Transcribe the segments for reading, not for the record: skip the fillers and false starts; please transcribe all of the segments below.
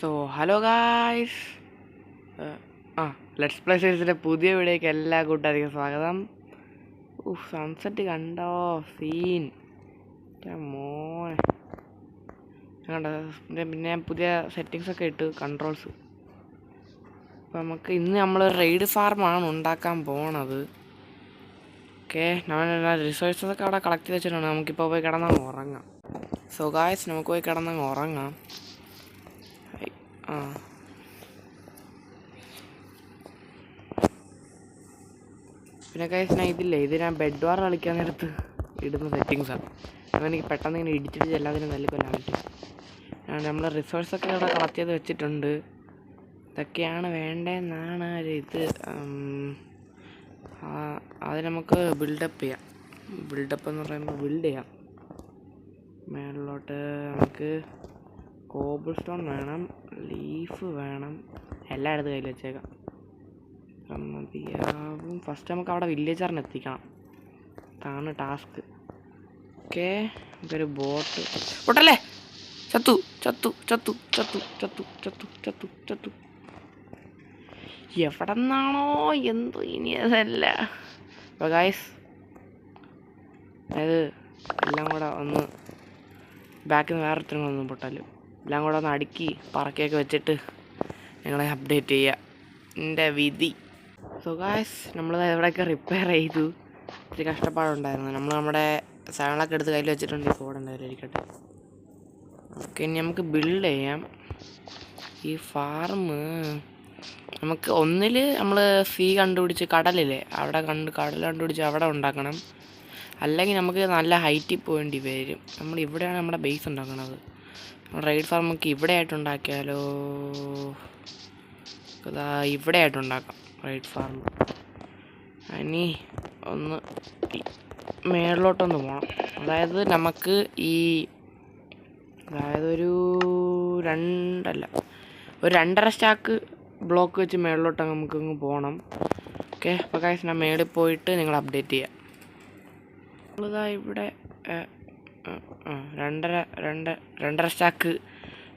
So hello guys, let's play സീരീസിൻ്റെ പുതിയ വീഡിയോയ്ക്ക് എല്ലാ കൂട്ടുകാർക്കും സ്വാഗതം. സൺസെറ്റ് കണ്ടോ? സീൻ മോനെ കണ്ടോ? പിന്നെ പുതിയ സെറ്റിങ്സൊക്കെ ഇട്ട് കൺട്രോൾസ്. അപ്പോൾ നമുക്ക് ഇന്ന് നമ്മൾ റെയ്ഡ് ഫാർമാണ് ഉണ്ടാക്കാൻ പോണത്. ഓക്കെ, നമ്മൾ റിസോഴ്സസൊക്കെ അവിടെ കളക്ട് ചെയ്ത് വെച്ചിട്ടുണ്ട്. നമുക്കിപ്പോൾ പോയി കിടന്നങ്ങ് ഉറങ്ങാം. സോ ഗായ്സ്, നമുക്ക് പോയി കിടന്നങ്ങ് ഉറങ്ങാം. പിന്നെ ഗൈസ്, ഞാൻ ഇത് ഞാൻ ബെഡ് വാർ കളിക്കാൻ നേരത്ത് ഇടുന്ന സെറ്റിങ്സാണ്. അപ്പോൾ എനിക്ക് പെട്ടെന്ന് ഇങ്ങനെ ഇടിച്ചിട്ട് എല്ലാത്തിനും തല്ലിക്കൊല്ലാൻ പറ്റും. നമ്മൾ റിസോഴ്സൊക്കെ ഇവിടെ കളക്ട് ചെയ്ത് വെച്ചിട്ടുണ്ട്. ഇതൊക്കെയാണ് വേണ്ടതെന്നാണ് ഇത്. അത് നമുക്ക് ബിൽഡപ്പ് ചെയ്യാം. ബിൽഡപ്പ് എന്ന് പറയുമ്പോൾ ബിൽഡ് ചെയ്യാം. മേളിലോട്ട് നമുക്ക് കോബിൾ സ്റ്റോൺ വേണം, ലീഫ് വേണം, എല്ലാം എടുത്ത് കയ്യിൽ വെച്ചേക്കാം. മതിയാവും. ഫസ്റ്റ് നമുക്ക് അവിടെ വില്ലേജറിന് എത്തിക്കണം. അതാണ് ടാസ്ക്. ഓക്കെ, നമുക്കൊരു ബോട്ടല്ലേ. ചത്തു ചത്തു ചത്തു ചത്തു ചത്തു ചത്തു ചത്തു ചത്തു എവിടെ നിന്നാണോ എന്തോ ഇനി അതല്ല. അപ്പോൾ ഗായ്സ്, അതായത് എല്ലാം കൂടെ ഒന്ന് ബാക്കിൽ നിന്ന് വേറൊരുത്തരങ്ങളൊന്നും പൊട്ടാലും എല്ലാം കൂടെ ഒന്ന് അടുക്കി പറക്കിയൊക്കെ വെച്ചിട്ട് നിങ്ങളെ അപ്ഡേറ്റ് ചെയ്യുക. എൻ്റെ വിധി. സോ ഗായ്സ്, നമ്മൾ എവിടെയൊക്കെ റിപ്പയർ ചെയ്തു. ഇത്തിരി കഷ്ടപ്പാടുണ്ടായിരുന്നു. നമ്മൾ നമ്മുടെ സാധനങ്ങളൊക്കെ എടുത്ത് കയ്യിൽ വെച്ചിട്ടുണ്ട്. ഈ ഫോൺ എന്തായാലും ഇരിക്കട്ടെ. ഓക്കെ, ഇനി നമുക്ക് ബിൽഡ് ചെയ്യാം. ഈ ഫാർം നമുക്ക് ഒന്നിൽ നമ്മൾ കണ്ടുപിടിച്ച് കടലില്ലേ അവിടെ കടൽ കണ്ടുപിടിച്ച് അവിടെ ഉണ്ടാക്കണം. അല്ലെങ്കിൽ നമുക്ക് നല്ല ഹൈറ്റിൽ പോകേണ്ടി വരും. നമ്മൾ ഇവിടെയാണ് നമ്മുടെ ബേസ് ഉണ്ടാക്കണത്. റൈഡ് ഫാർം നമുക്ക് ഇവിടെ ആയിട്ട് ഉണ്ടാക്കിയാലോ? അതാ ഇവിടെ ആയിട്ട് ഉണ്ടാക്കാം റൈഡ് ഫാർം. ഇനി ഒന്ന് മേളിലോട്ടൊന്ന് പോകണം. അതായത് നമുക്ക് ഒരു 2.5 സ്റ്റാക്ക് ബ്ലോക്ക് വെച്ച് മേളിലോട്ട് നമുക്കങ്ങ് പോകണം. ഓക്കെ, അപ്പോൾ ഗൈസ്, ഞാൻ മേളിൽ പോയിട്ട് നിങ്ങൾ അപ്ഡേറ്റ് ചെയ്യാം. നമ്മളിതാ ഇവിടെ 2.5 സ്റ്റാക്ക്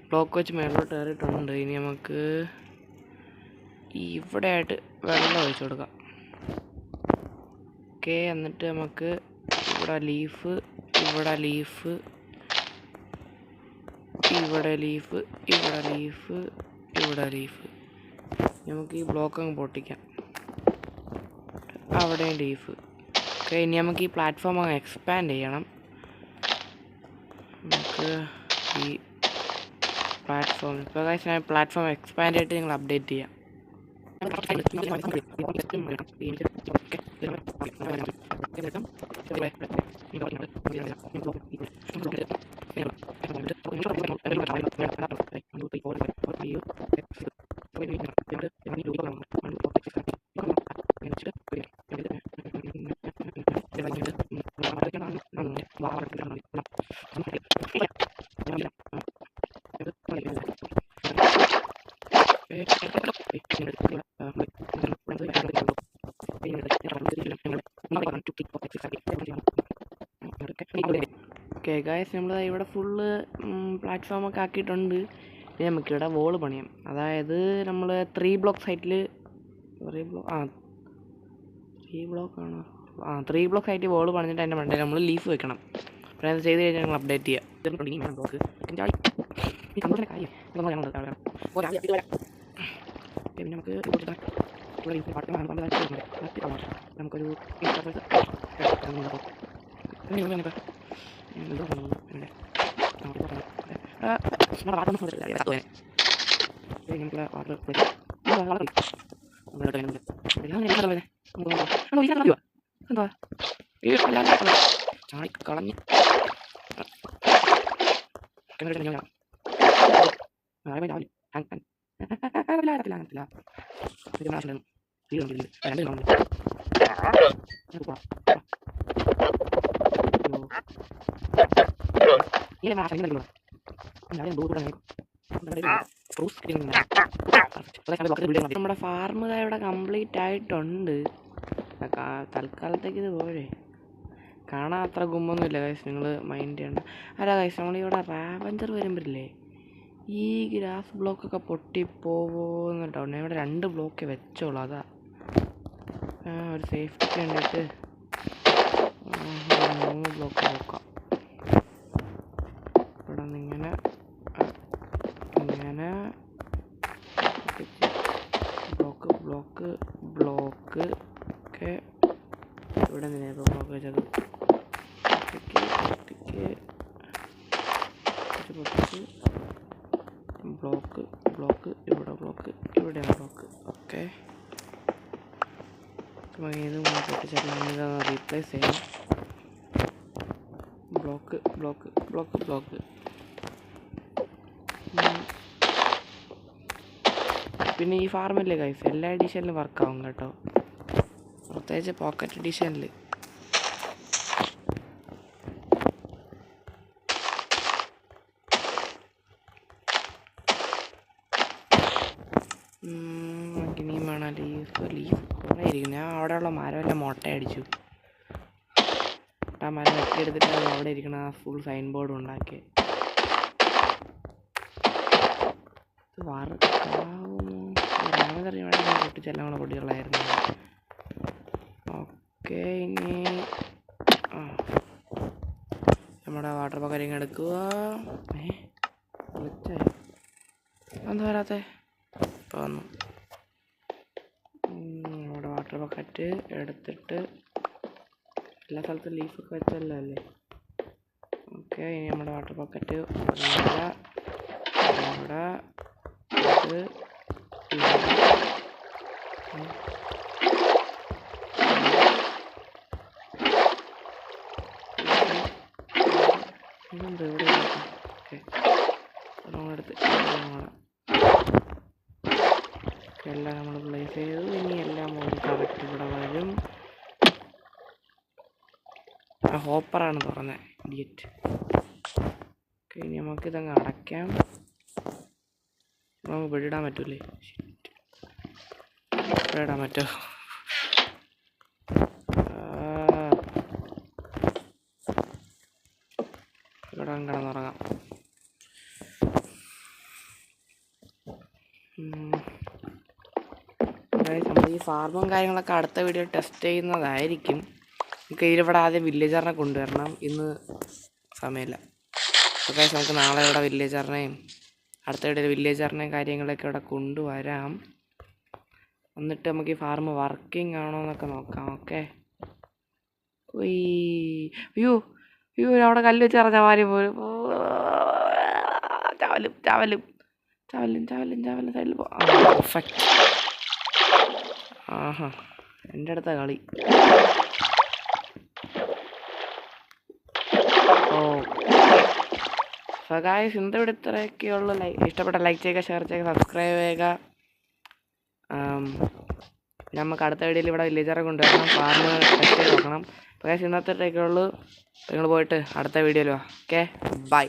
ബ്ലോക്ക് വെച്ച് മേളിലോട്ട് കയറിയിട്ടുണ്ട്. ഇനി നമുക്ക് ഇവിടെ ആയിട്ട് വെള്ളം ഒഴിച്ചു കൊടുക്കാം. ഓക്കെ, എന്നിട്ട് നമുക്ക് ഇവിടെ ലീഫ്, ഇവിടെ ലീഫ്, ഇവിടെ ലീഫ്, ഇവിടെ ലീഫ്, ഇവിടെ ലീഫ്. നമുക്ക് ഈ ബ്ലോക്ക് അങ്ങ് പൊട്ടിക്കാം. അവിടെയും ലീഫ്. ഓക്കെ, ഇനി നമുക്ക് ഈ പ്ലാറ്റ്ഫോം അങ്ങ് എക്സ്പാൻഡ് ചെയ്യണം. നമുക്ക് ഈ പ്ലാറ്റ്ഫോം ഇപ്പോൾ പ്ലാറ്റ്ഫോം എക്സ്പാൻഡ് ചെയ്തിട്ട് നിങ്ങൾ അപ്ഡേറ്റ് ചെയ്യാം. ഓക്കെ ഗായ്സ്, നമ്മൾ ഇവിടെ ഫുള്ള് പ്ലാറ്റ്ഫോമൊക്കെ ആക്കിയിട്ടുണ്ട്. ഇനി നമുക്കിവിടെ വോള് പണിയാം. അതായത് നമ്മൾ 3 ബ്ലോക്ക് സൈറ്റിൽ 3 ബ്ലോക്ക് സൈറ്റിൽ വോള് പണിഞ്ഞിട്ട് അതിൻ്റെ മണ്ടയിൽ നമ്മൾ ലീഫ് വെക്കണം. അപ്പോൾ അത് ചെയ്ത് കഴിഞ്ഞാൽ ഞങ്ങൾ അപ്ഡേറ്റ് ചെയ്യാം. ബ്ലോക്ക് പിന്നെ നമുക്ക് നമുക്കൊരു കളഞ്ഞ് നമ്മുടെ ഫാർം ഇവിടെ കംപ്ലീറ്റ് ആയിട്ടുണ്ട്. തൽക്കാലത്തേക്ക് ഇത് പോരെ. കാണാൻ അത്ര ഗുമ്മൊന്നുമില്ല ഗൈസ്, നിങ്ങൾ മൈൻഡ് ചെയ്യണ്ട. അല്ല ഗൈസ്, നമ്മളിവിടെ റാവഞ്ചർ വരുമ്പോഴില്ലേ ഈ ഗ്രാസ് ബ്ലോക്കൊക്കെ പൊട്ടിപ്പോകുന്ന ഡൗൺ. ഞാൻ ഇവിടെ 2 ബ്ലോക്ക് വെച്ചോളൂ, അതാ ഒരു സേഫ്റ്റിക്ക് വേണ്ടിയിട്ട് 3 ബ്ലോക്ക് നോക്കാം. ഇവിടെ നിന്ന് ഇങ്ങനെ ബ്ലോക്ക് ഒക്കെ ഇവിടെ നിന്ന് ബ്ലോക്ക് വെച്ചത് ബ്ലോക്ക് ഇവിടെ ബ്ലോക്ക്. ഓക്കെ, ഇത് പൊട്ടിച്ചെല്ലാം ഇതൊന്ന് റീപ്ലേസ് ചെയ്യാം. ബ്ലോക്ക്. പിന്നെ ഈ ഫാർമില്ലേ ഗൈസ്, എല്ലാ എഡിഷനിലും വർക്കാവും കേട്ടോ, പ്രത്യേകിച്ച് പോക്കറ്റ് എഡിഷനിൽ. ഇനിയും വേണം ലീഫ് കുറേ ഇരിക്കും. ഞാൻ അവിടെയുള്ള മരമെല്ലാം മുട്ടയടിച്ചു. ആ മരം വെട്ടിയെടുത്തിട്ട് അത് അവിടെ ഇരിക്കണ ആ ഫുൾ സൈൻ ബോർഡ് ഉണ്ടാക്കി. പൊട്ടിച്ചെല്ലാം കൂടെ പൊട്ടികളായിരുന്നു. ഓക്കെ, ഇനി നമ്മുടെ വാട്ടർ ബക്കറ്റ് എടുക്കുക. എന്താ വരാത്തെ? ഇപ്പോൾ വന്നു. നമ്മുടെ വാട്ടർ ബക്കറ്റ് എടുത്തിട്ട് എല്ലാ സ്ഥലത്തും ലീഫൊക്കെ വെച്ചല്ലോ അല്ലേ. ഓക്കെ, ഇനി നമ്മുടെ വാട്ടർ ബക്കറ്റ് ഇവിടെ എല്ലാം നമ്മൾ പ്ലേസ് ചെയ്തു. ഇനി എല്ലാം കറക്റ്റ് ഇവിടെ വരും. ഹോപ്പറാണ് തുറന്നത്, ഇഡിയറ്റ്. ഓക്കെ, ഇനി നമുക്കിതങ്ങ് അടയ്ക്കാം. നമുക്ക് വെടിയിടാൻ പറ്റൂലേ? വെടിയിടാൻ പറ്റുമോ? ഇവിടെ കിടന്നുറങ്ങാം. നമ്മൾ ഈ ഫാർമും കാര്യങ്ങളൊക്കെ അടുത്ത വീഡിയോ ടെസ്റ്റ് ചെയ്യുന്നതായിരിക്കും. നമുക്ക് ഇതിലിവിടെ ആദ്യം വില്ലേജറിനെ കൊണ്ടുവരണം. ഇന്ന് സമയമില്ല. ഓക്കെ, നമുക്ക് നാളെ ഇവിടെ വില്ലേജറിനെയും അടുത്ത വീഡിയോ വില്ലേജറിനെയും കാര്യങ്ങളൊക്കെ ഇവിടെ കൊണ്ടുവരാം. എന്നിട്ട് നമുക്ക് ഈ ഫാർം വർക്കിംഗ് ആണോ എന്നൊക്കെ നോക്കാം. ഓക്കെ. അയ്യോ അവിടെ കല്ല് വെച്ച് പറഞ്ഞ മാറി പോലും. ചാവലും സൈഡിൽ പെർഫെക്റ്റ്. ആഹാ, എൻ്റെ അടുത്ത കളി. സോ ഗായ്സ്, ഇന്ന് ഇവിടെ ഇത്രയൊക്കെയുള്ളൂ. ഇഷ്ടപ്പെട്ട ലൈക്ക് ചെയ്യുക, ഷെയർ ചെയ്യുക, സബ്സ്ക്രൈബ് ചെയ്യുക. നമുക്ക് അടുത്ത വീഡിയോയിൽ ഇവിടെ വില്ലേജറെ കൊണ്ടുവരണം, ഫാർമ് ടെസ്റ്റ് ചെയ്ത് നോക്കണം. അപ്പോൾ ഗായ്സ്, ഇന്നത്തേക്കൊള്ളൂ. നിങ്ങൾ പോയിട്ട് അടുത്ത വീഡിയോയിൽ വാ. Okay, by.